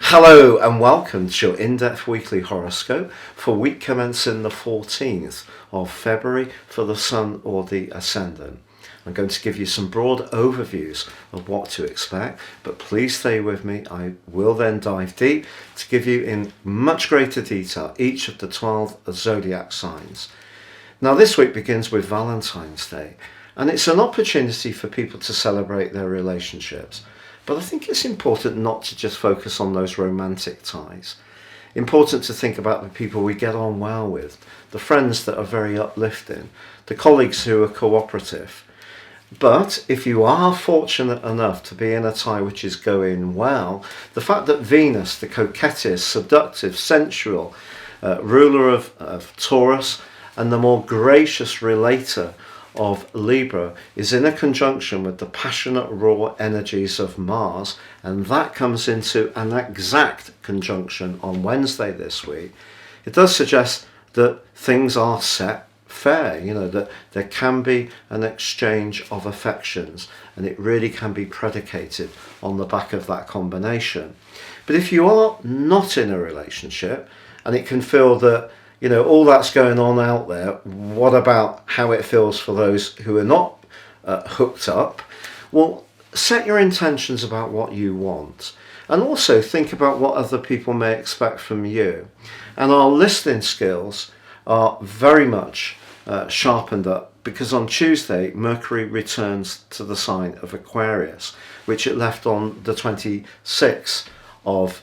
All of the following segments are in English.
Hello and welcome to your in-depth weekly horoscope for week commencing the 14th of February for the Sun or the Ascendant. I'm going to give you some broad overviews of what to expect, but please stay with me. I will then dive deep to give you in much greater detail each of the 12 zodiac signs. Now this week begins with Valentine's Day, and it's an opportunity for people to celebrate their relationships. But I think it's important not to just focus on those romantic ties. Important to think about the people we get on well with, the friends that are very uplifting, the colleagues who are cooperative. But if you are fortunate enough to be in a tie which is going well, the fact that Venus, the coquettish, seductive, sensual, ruler of Taurus, and the more gracious relator of Libra is in a conjunction with the passionate raw energies of Mars, and that comes into an exact conjunction on Wednesday this week. It does suggest that things are set fair, that there can be an exchange of affections, and it really can be predicated on the back of that combination. But if you are not in a relationship and it can feel that all that's going on out there, what about how it feels for those who are not hooked up? Well, set your intentions about what you want, and also think about what other people may expect from you. And our listening skills are very much sharpened up, because on Tuesday Mercury returns to the sign of Aquarius, which it left on the 26th of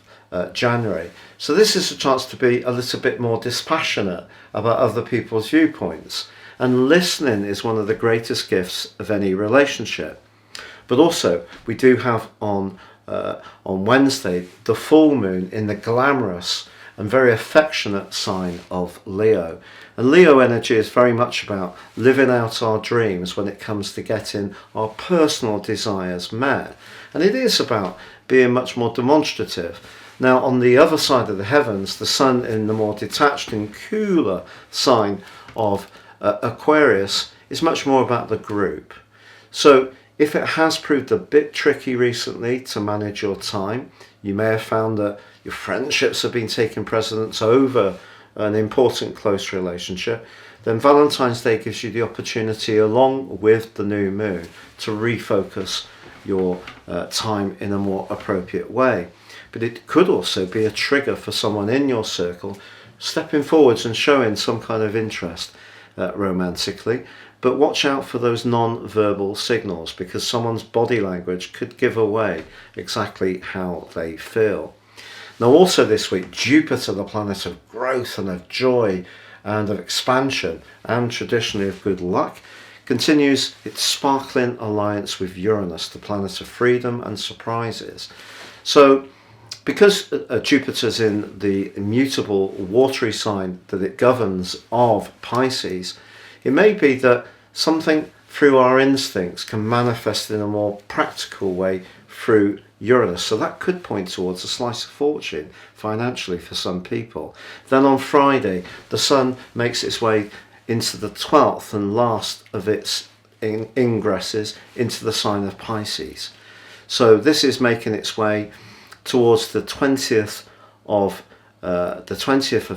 January. So this is a chance to be a little bit more dispassionate about other people's viewpoints, and listening is one of the greatest gifts of any relationship. But also we do have on Wednesday the full moon in the glamorous and very affectionate sign of Leo. And Leo energy is very much about living out our dreams when it comes to getting our personal desires met, and it is about being much more demonstrative. Now, on the other side of the heavens, the sun in the more detached and cooler sign of Aquarius is much more about the group. So if it has proved a bit tricky recently to manage your time, you may have found that your friendships have been taking precedence over an important close relationship, then Valentine's Day gives you the opportunity, along with the new moon, to refocus your time in a more appropriate way. But it could also be a trigger for someone in your circle stepping forwards and showing some kind of interest romantically. But watch out for those non-verbal signals, because someone's body language could give away exactly how they feel. Now also this week, Jupiter, the planet of growth and of joy and of expansion and traditionally of good luck, continues its sparkling alliance with Uranus, the planet of freedom and surprises. So because Jupiter's in the immutable watery sign that it governs of Pisces, it may be that something through our instincts can manifest in a more practical way through Uranus. So that could point towards a slice of fortune financially for some people. Then on Friday, the Sun makes its way into the 12th and last of its ingresses into the sign of Pisces. So this is making its way towards the 20th of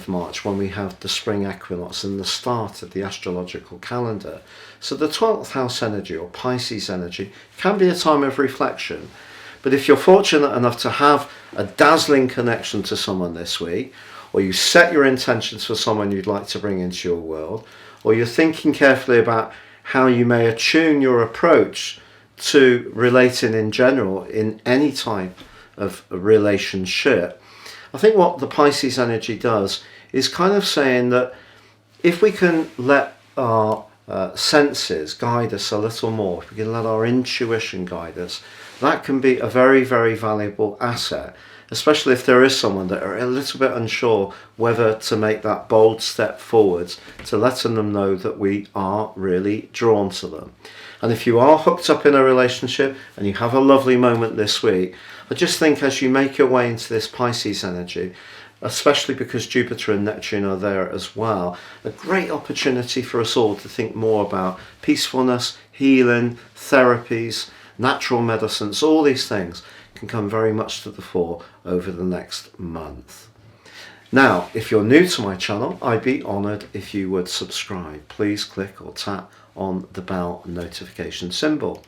March, when we have the spring equinox and the start of the astrological calendar. So the 12th house energy, or Pisces energy, can be a time of reflection. But if you're fortunate enough to have a dazzling connection to someone this week, or you set your intentions for someone you'd like to bring into your world, or you're thinking carefully about how you may attune your approach to relating in general in any type of a relationship, I think what the Pisces energy does is kind of saying that if we can let our senses guide us a little more, if we can let our intuition guide us, that can be a very, very valuable asset, especially if there is someone that are a little bit unsure whether to make that bold step forwards, to letting them know that we are really drawn to them. And if you are hooked up in a relationship and you have a lovely moment this week, I just think as you make your way into this Pisces energy, especially because Jupiter and Neptune are there as well, a great opportunity for us all to think more about peacefulness, healing, therapies, natural medicines. All these things can come very much to the fore over the next month. Now, if you're new to my channel, I'd be honoured if you would subscribe. Please click or tap on the bell notification symbol.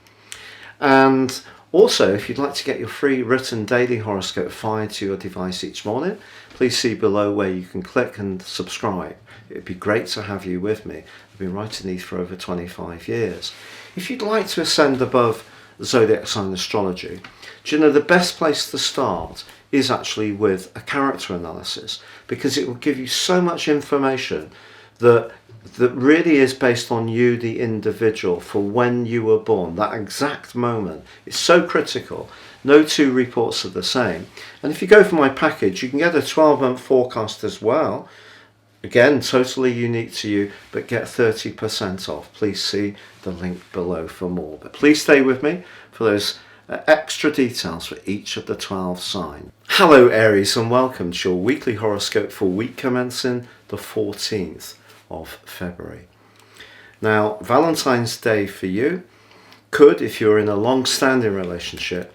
And also, if you'd like to get your free written daily horoscope fired to your device each morning, please see below where you can click and subscribe. It'd be great to have you with me. I've been writing these for over 25 years. If you'd like to ascend above Zodiac sign astrology, do you know the best place to start is actually with a character analysis, because it will give you so much information that really is based on you, the individual, for when you were born. That exact moment is so critical. No two reports are the same. And if you go for my package, you can get a 12-month forecast as well. Again, totally unique to you, but get 30% off. Please see the link below for more. But please stay with me for those extra details for each of the 12 signs. Hello Aries, and welcome to your weekly horoscope for week commencing the 14th of February. Now, Valentine's Day for you could, if you're in a long-standing relationship,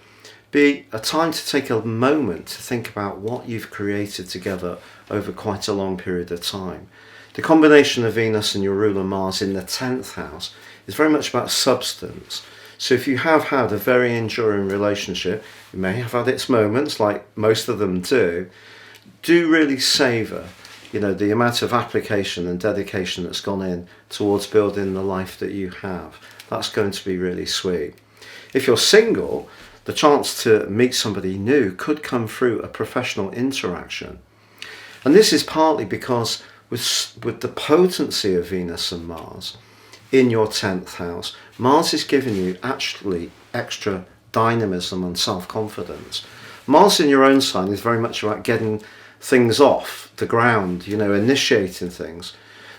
be a time to take a moment to think about what you've created together over quite a long period of time. The combination of Venus and your ruler Mars in the 10th house is very much about substance. So if you have had a very enduring relationship, it may have had its moments, like most of them do really savour, the amount of application and dedication that's gone in towards building the life that you have. That's going to be really sweet. If you're single, the chance to meet somebody new could come through a professional interaction. And this is partly because with the potency of Venus and Mars in your 10th house, Mars is giving you actually extra dynamism and self-confidence. Mars in your own sign is very much about getting things off the ground, initiating things.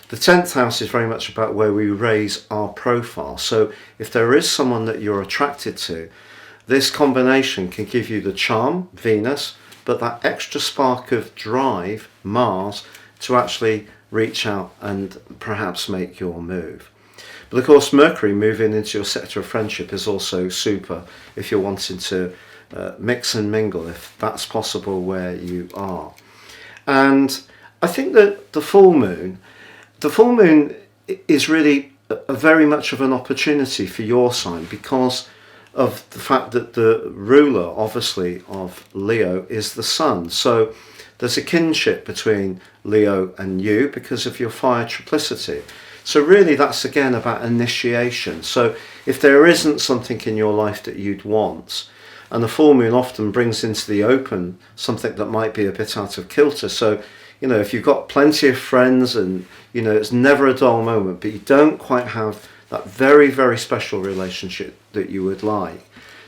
The 10th house is very much about where we raise our profile. So if there is someone that you're attracted to, this combination can give you the charm, Venus, but that extra spark of drive, Mars, to actually reach out and perhaps make your move. But of course, Mercury moving into your sector of friendship is also super if you're wanting to mix and mingle, if that's possible where you are. And I think that the full moon is really a very much of an opportunity for your sign, because of the fact that the ruler, obviously, of Leo is the sun. So there's a kinship between Leo and you because of your fire triplicity. So really that's again about initiation. So if there isn't something in your life that you'd want, and the full moon often brings into the open something that might be a bit out of kilter. So, if you've got plenty of friends and, it's never a dull moment, but you don't quite have that very, very special relationship that you would like,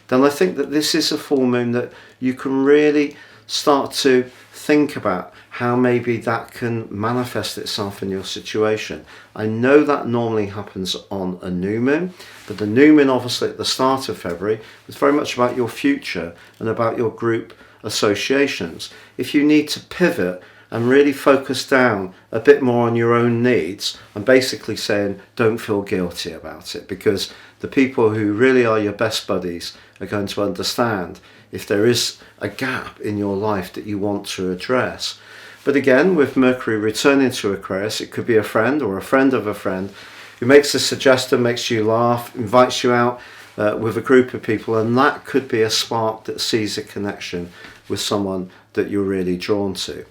then I think that this is a full moon that you can really start to think about how maybe that can manifest itself in your situation. I know that normally happens on a new moon, but the new moon obviously at the start of February was very much about your future and about your group associations. If you need to pivot and really focus down a bit more on your own needs, I'm basically saying don't feel guilty about it, because the people who really are your best buddies are going to understand if there is a gap in your life that you want to address. But again, with Mercury returning to Aquarius, it could be a friend or a friend of a friend who makes a suggestion, makes you laugh, invites you out with a group of people, and that could be a spark that sees a connection with someone that you're really drawn to.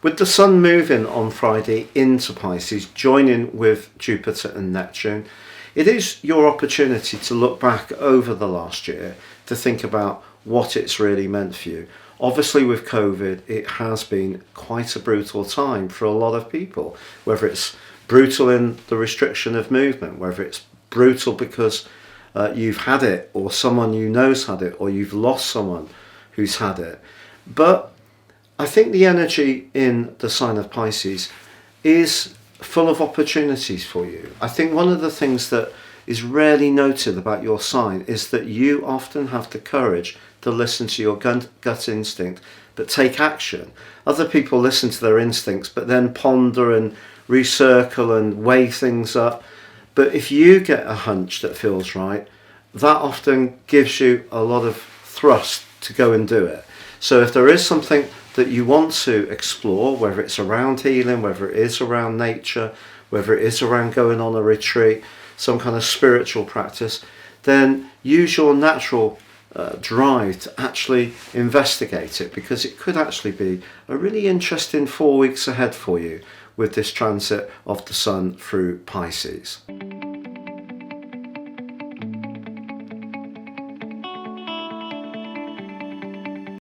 With the Sun moving on Friday into Pisces, joining with Jupiter and Neptune, it is your opportunity to look back over the last year to think about what it's really meant for you. Obviously with COVID, it has been quite a brutal time for a lot of people, whether it's brutal in the restriction of movement, whether it's brutal because you've had it, or someone you know's had it, or you've lost someone who's had it. But I think the energy in the sign of Pisces is full of opportunities for you. I think one of the things that is rarely noted about your sign is that you often have the courage to listen to your gut instinct, but take action. Other people listen to their instincts, but then ponder and recircle and weigh things up. But if you get a hunch that feels right, that often gives you a lot of thrust to go and do it. So if there is something that you want to explore, whether it's around healing, whether it is around nature, whether it is around going on a retreat, some kind of spiritual practice, then use your natural drive to actually investigate it, because it could actually be a really interesting 4 weeks ahead for you with this transit of the Sun through Pisces.